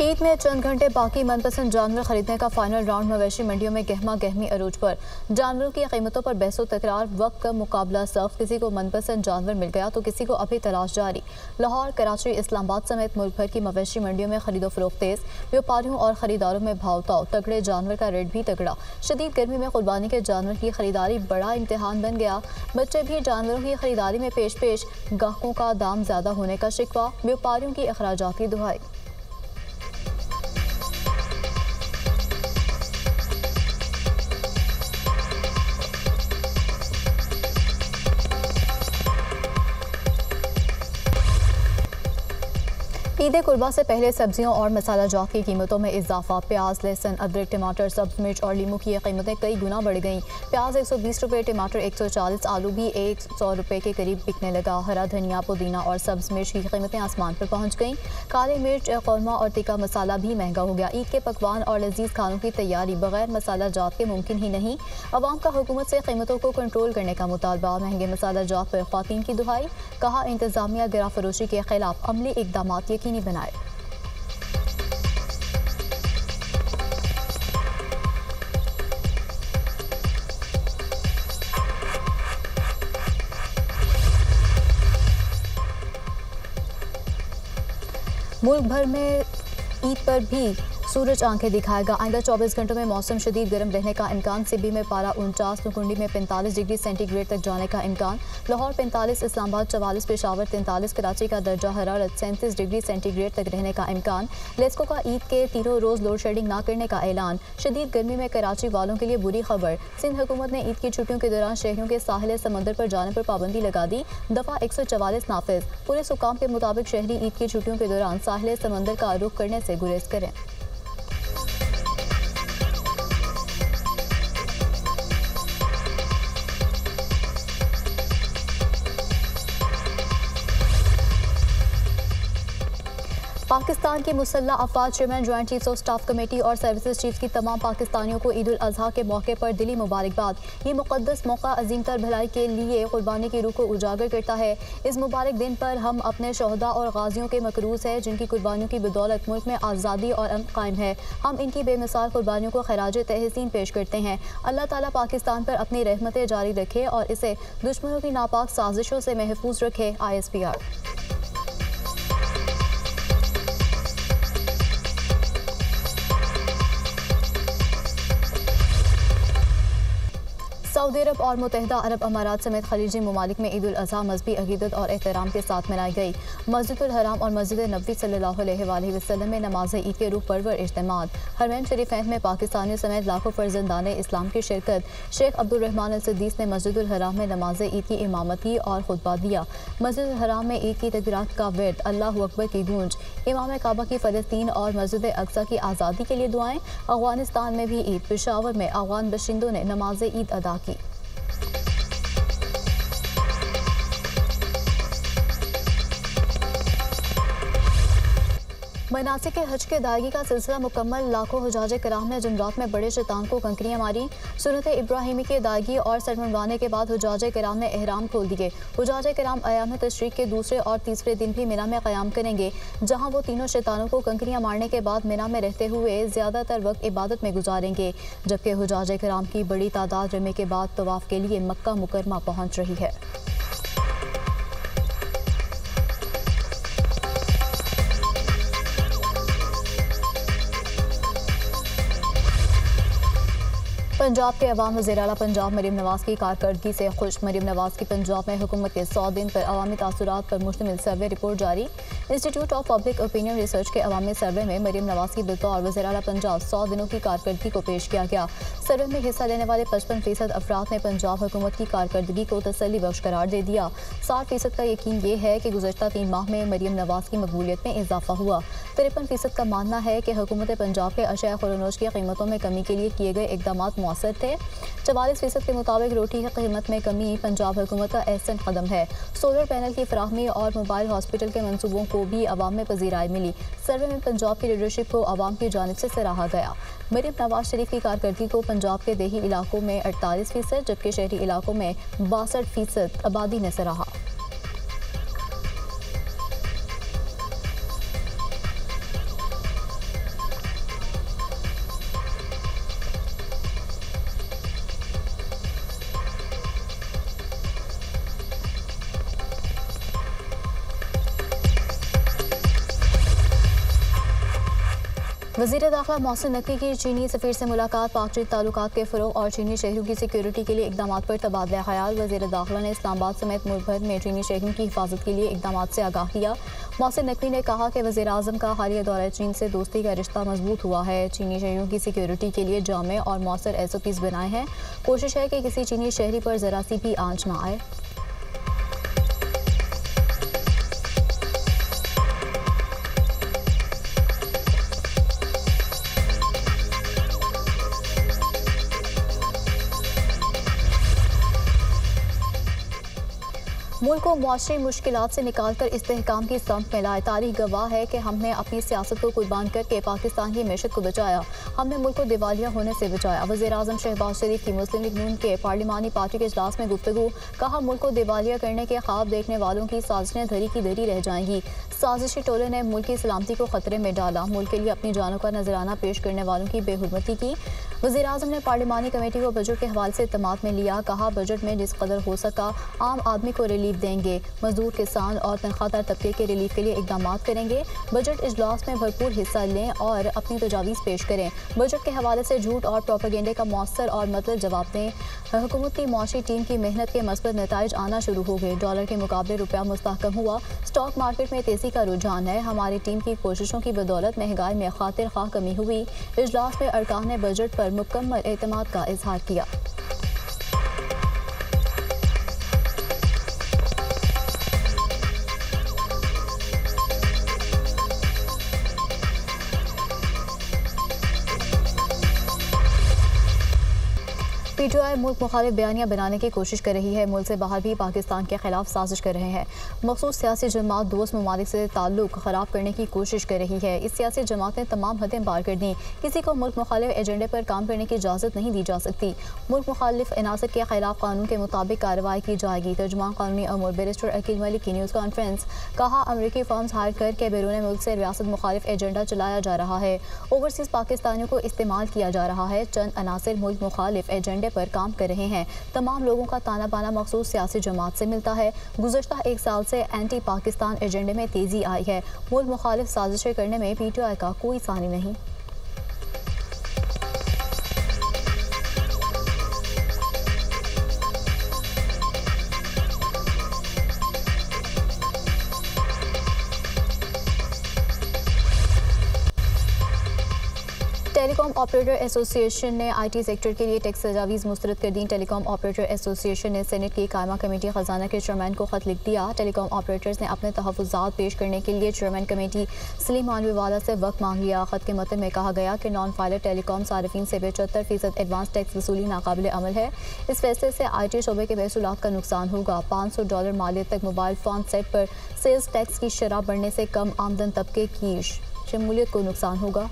ईद में चंद घंटे बाकी मनपसंद जानवर खरीदने का फाइनल राउंड मवेशी मंडियों में गहमा गहमी अरूज पर। जानवरों की कीमतों पर बहसो तकरार, वक्त का मुकाबला सख्त। किसी को मनपसंद जानवर मिल गया तो किसी को अभी तलाश जारी। लाहौर, कराची, इस्लामाबाद समेत मुल्क भर की मवेशी मंडियों में खरीदो फरोख्त तेज। व्यापारियों और खरीदारों में भाव-ताव तगड़े। जानवर का रेट भी तगड़ा। शदीद गर्मी में कुर्बानी के जानवर की खरीदारी बड़ा इम्तिहान बन गया। बच्चे भी जानवरों की खरीदारी में पेश। गाहकों का दाम ज्यादा होने का शिकवा, व्यापारियों की अखराजात की दुहाई। ईद कुर्बा से पहले सब्जियों और मसाला जात की कीमतों में इजाफा। प्याज, लहसुन, अदरक, टमाटर, सब्ज मिर्च और लीमू की कीमतें कई गुना बढ़ गईं। प्याज 120 रुपये, टमाटर 140, आलू भी 100 रुपये के करीब बिकने लगा। हरा धनिया, पुदीना और सब्ज मिर्च की कीमतें आसमान पर पहुंच गईं। काली मिर्च, कौरमा और तिक्का मसाला भी महंगा हो गया। ईद के पकवान और लजीज खानों की तैयारी बगैर मसाला जात के मुमकिन ही नहीं। अवाम का हुकूमत से कीमतों को कंट्रोल करने का मुतालबा। महंगे मसाला जात पर ख्वातीन की दुहाई। कहा, इंतजामिया गिरा फरोशी के खिलाफ अमली इकदाम यकीनी बनाए। मुल्क भर में ईद पर भी सूरज आंखें दिखाएगा। आइंदा 24 घंटों में मौसम शदीद गर्म रहने का इम्कान। सिबी में पारा 49, नुकुंडी में 45 डिग्री सेंटीग्रेड तक जाने का इम्कान। लाहौर 45, इस्लामाबाद 44, पेशावर 43, कराची का दर्जा हरारत 37 डिग्री सेंटीग्रेड तक रहने का इम्कान। लेस्को का ईद के तीनों रोज़ लोड शेडिंग न करने का ऐलान। शदीद गर्मी में कराची वालों के लिए बुरी खबर। सिंध हुकूमत ने ईद की छुट्टियों के दौरान शहरियों के साहिल समंदर पर जाने पर पाबंदी लगा दी। दफ़ा 144 नाफिज। पुलिस हुकाम के मुताबिक शहरी ईद की छुट्टियों के दौरान साहिल समंदर का रुख करने से गुरेज करें। पाकिस्तान की मुसल्लह अफवाज chairman, joint chiefs of staff committee और सर्विसेज चीफ की तमाम पाकिस्तानियों को ईद उल अजहा के मौके पर दिली मुबारकबाद। ये मुक़द्दस मौका अजीम तर भलाई के लिए कुर्बानी की रूह को उजागर करता है। इस मुबारक दिन पर हम अपने शहदा और गाजियों के मकरूज़ हैं, जिनकी कुर्बानियों की बदौलत मुल्क में आज़ादी और अमन कायम है। हम इनकी बेमिसाल कुर्बानियों को खराज तहसीन पेश करते हैं। अल्लाह ताला पाकिस्तान पर अपनी रहमतें जारी रखे और इसे दुश्मनों की नापाक साजिशों से महफूज रखे। ISPR। सऊदी अरब और मुत्तहिदा अरब अमारात समेत खलीजी ममालिक में ईद उल अज़हा मजहबी अकीदत और एहतराम के साथ मनाई गई। मस्जिदुल हराम और मस्जिद नबवी सल्लल्लाहु अलैहि वसल्लम में नमाज ईद के रूह परवर इज्तिमात। हरमैन शरीफैन में पाकिस्तानियों समेत लाखों फर्जंदाने इस्लाम की शिरकत। शेख अब्दुल रहमान अल सिद्दीस ने मस्जिदुल हराम में नमाज ईद की इमामत की और खुतबा दिया। मस्जिदुल हराम में ईद की तकबीरात का विर्द, अल्लाहु अकबर की गूंज। इमाम काबा की फ़लस्तीन और मस्जिद अक्सा की आज़ादी के लिए दुआएं। अफगानिस्तान में भी ईद। पेशावर में अफगान बशिंदों ने नमाज ईद अदा की। मनासिक के हज के अदायगी का सिलसिला मुकम्मल। लाखों हुजाज कराम ने जुमरात में बड़े शैतान को कंकरियां मारी। सुन्नत इब्राहिमी की अदायगी और सर मुंडवाने के बाद हुजाज कराम ने एहराम खोल दिए। हुजाज कराम अयाम तशरीक के दूसरे और तीसरे दिन भी मिना में क़याम करेंगे, जहां वो तीनों शैतानों को कंकरियां मारने के बाद मिना में रहते हुए ज़्यादातर वक्त इबादत में गुजारेंगे। जबकि हुजाज कराम की बड़ी तादाद रमे के बाद तवाफ़ के लिए मक्का मुकरमा पहुँच रही है। पंजाब के अवाम वज़ीर आला पंजाब मरीम नवाज़ की कारकर्दगी से खुश। मरीम नवाज़ की पंजाब में हुकूमत के 100 दिन पर अवामी तासुरात पर मुश्तमिल सर्वे रिपोर्ट जारी। Institute of public opinion research के अवामी सर्वे में मरीम नवाज़ की बतौर वज़ीर आला पंजाब 100 दिनों की कारकर्दगी को पेश किया गया। सर्वे में हिस्सा लेने वाले 55% अफराद ने पंजाब हुकूमत की कारकर्दगी को तसल्ली बख्श करार दे दिया। 60% का यकीन ये है कि गुज़श्ता 3 माह में मरीम नवाज़ की मकबूलियत में इजाफा हुआ। 53% का मानना है कि हुकूमत पंजाब के अशिया खुरनोश की कीमतों में कमी के लिए किए गए इकदाम मौसर थे। 44% के मुताबिक रोटी की कीमत में कमी पंजाब हुकूमत का अहसन कदम है। सोलर पैनल की फराहमी और मोबाइल हॉस्पिटल के मंसूबों को भी अवाम में पजीराई मिली। सर्वे में पंजाब की लीडरशिप को अवाम की जानिब से सराहा गया। मरीम नवाज शरीफ की कारकर्दगी को पंजाब के देही इलाकों में 48%, जबकि शहरी इलाकों में 62% आबादी ने सराहा। वज़ीर दाखिला मोहसिन नकवी की चीनी सफ़ीर से मुलाकात, पाक चीन ताल्लुकात के फ़रोग़ और चीनी शहरियों की सिक्योरिटी के लिए इक़दाम पर तबादला ख़याल। वज़ीर दाखिला ने इस्लामाबाद समेत मुल्क भर में चीनी शहरियों की हिफाजत के लिए इक़दाम से आगाह किया। मोहसिन नकवी ने कहा कि वज़ीर आज़म का हालिया दौरा चीन से दोस्ती का रिश्ता मजबूत हुआ है। चीनी शहरियों की सिक्योरिटी के लिए जामे और मौसर SOPs बनाए हैं। कोशिश है कि किसी चीनी शहरी पर ज़रा सी भी आंच न आए। मुल्क को मुआशरी मुश्किलात से निकाल कर इस्तेहकाम की सम्त में लाए। तारीख गवाह है कि हमने अपनी सियासत को कुर्बान करके पाकिस्तान की मैशत को बचाया। हमने मुल्क को दिवालिया होने से बचाया। वज़ीर आज़म शहबाज शरीफ की मुस्लिम लीग नून के पार्लिमानी पार्टी के इजलास में गुफ्तगू, कहा मुल्क को दिवालिया करने के ख्वाब देखने वालों की साजिशें धरी की धरी रह जाएंगी। साजिशी टोले ने मुल्क की सलामती को खतरे में डाला। मुल्क के लिए अपनी जानों का नजराना पेश करने वालों की बेहुरमती की। वज़ीर आज़म ने पार्लिमानी कमेटी को बजट के हवाले से इत्तेमाद में लिया। कहा बजट में जिस कदर हो सका आम आदमी को रिलीफ देंगे। मजदूर, किसान और तनख्वाहदार तबके के रिलीफ के लिए इकदाम करेंगे। बजट इजलास में भरपूर हिस्सा लें और अपनी तजावीज़ पेश करें। बजट के हवाले से झूठ और प्रोपेगेंडे का मौसर और मतलब जवाब दें। हुकूमत की मुआशी टीम की मेहनत के मस्बत नताइज आना शुरू हो गए। डॉलर के मुकाबले रुपया मुस्तहकम हुआ। स्टॉक मार्केट में तेज़ी का रुझान है। हमारी टीम की कोशिशों की बदौलत महंगाई में खातिर खा कमी हुई। इजलास में अरकान ने बजट पर मुकम्मल एतमाद का इजहार किया। PTI मुल्क मुखालिफ बयानियाँ बनाने की कोशिश कर रही है। मुल्क से बाहर भी पाकिस्तान के खिलाफ साजिश कर रहे हैं। मखसूस सियासी जमात दोस्त ममालिक से ताल्लुक ख़राब करने की कोशिश कर रही है। इस सियासी जमात ने तमाम हदें पार कर दी। किसी को मुल्क मुखालिफ एजेंडे पर काम करने की इजाज़त नहीं दी जा सकती। मुल्क मुखालिफ अनासर के खिलाफ कानून के मुताबिक कार्रवाई की जाएगी। तर्जुमान कानूनी अमूर बैरिस्टर अकील मलिक की न्यूज़ कॉन्फ्रेंस, कहा अमरीकी फर्म्स हायर करके बैरून मुल्क से रियासत मुखालिफ एजेंडा चलाया जा रहा है। ओवरसीज़ पाकिस्तानियों को इस्तेमाल किया जा रहा है। चंद अनासर मुल्क मुखालिफ एजेंडे पर काम कर रहे हैं। तमाम लोगों का ताना बाना मखसूस सियासी जमात से मिलता है। गुज़श्ता एक साल से एंटी पाकिस्तान एजेंडे में तेज़ी आई है। मुल्क मुखालिफ साजिशें करने में PTI का कोई सानी नहीं। टेलीकॉम ऑपरेटर एसोसिएशन ने IT सेक्टर के लिए टैक्स तजावीज़ मुस्तरद कर दी। टेलीकॉम ऑपरेटर एसोसिएशन ने सेनेट की कायमा कमेटी खजाना के चेयरमैन को खत लिख दिया। टेलीकॉम ऑपरेटर्स ने अपने तहफ़्फ़ुज़ात पेश करने के लिए चेयरमैन कमेटी सलीम मानवीवाला से वक्त मांग लिया। खत के मतन में कहा गया कि नॉन फाइलर टेलीकॉम सार्फिन से 75% एडवांस टैक्स वसूली नाकाबिल अमल है। इस फैसले से IT शोबे के महसूलात का नुकसान होगा। $500 मालियत तक मोबाइल फ़ोन सेट पर सेल्स टैक्स की शरह बढ़ने से कम आमदन तबके की शमूलियत को नुकसान होगा।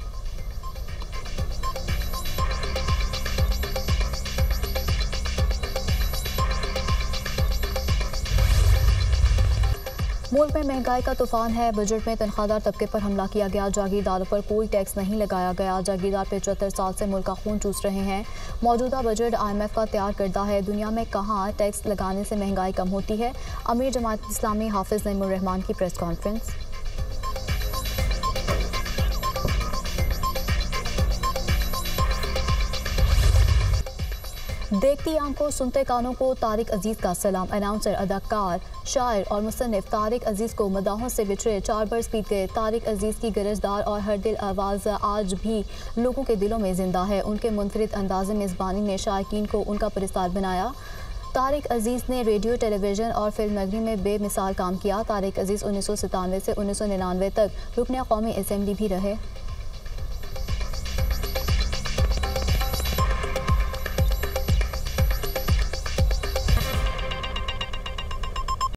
मुल्क में महंगाई का तूफान है। बजट में तनख्वाहदार तबके पर हमला किया गया। जागीरदारों पर कोई टैक्स नहीं लगाया गया। जागीरदार 75 साल से मुल्क का खून चूस रहे हैं। मौजूदा बजट IMF का तैयार करदा है। दुनिया में कहाँ टैक्स लगाने से महंगाई कम होती है। अमीर जमात इस्लामी हाफिज नईमुर रहमान की प्रेस कॉन्फ्रेंस। देखती आंखों सुनते कानों को तारिक अजीज़ का सलाम। अनाउंसर, अदाकार, शायर और मुसन्निफ तारिक अजीज़ को मदाहों से बिछड़े 4 बरस बीत गए। तारिक अजीज़ की गरजदार और हर दिल आवाज़ आज भी लोगों के दिलों में जिंदा है। उनके मुनफरिद अंदाज़ मेज़बानी ने शायकीन को उनका परिस्तार बनाया। तारिक अजीज़ ने रेडियो, टेलीविज़न और फिल्म नगरी में बेमिसाल काम किया। तारिक अजीज़ 1997 से 1999 तक रुकन कौमी असेंबली भी रहे।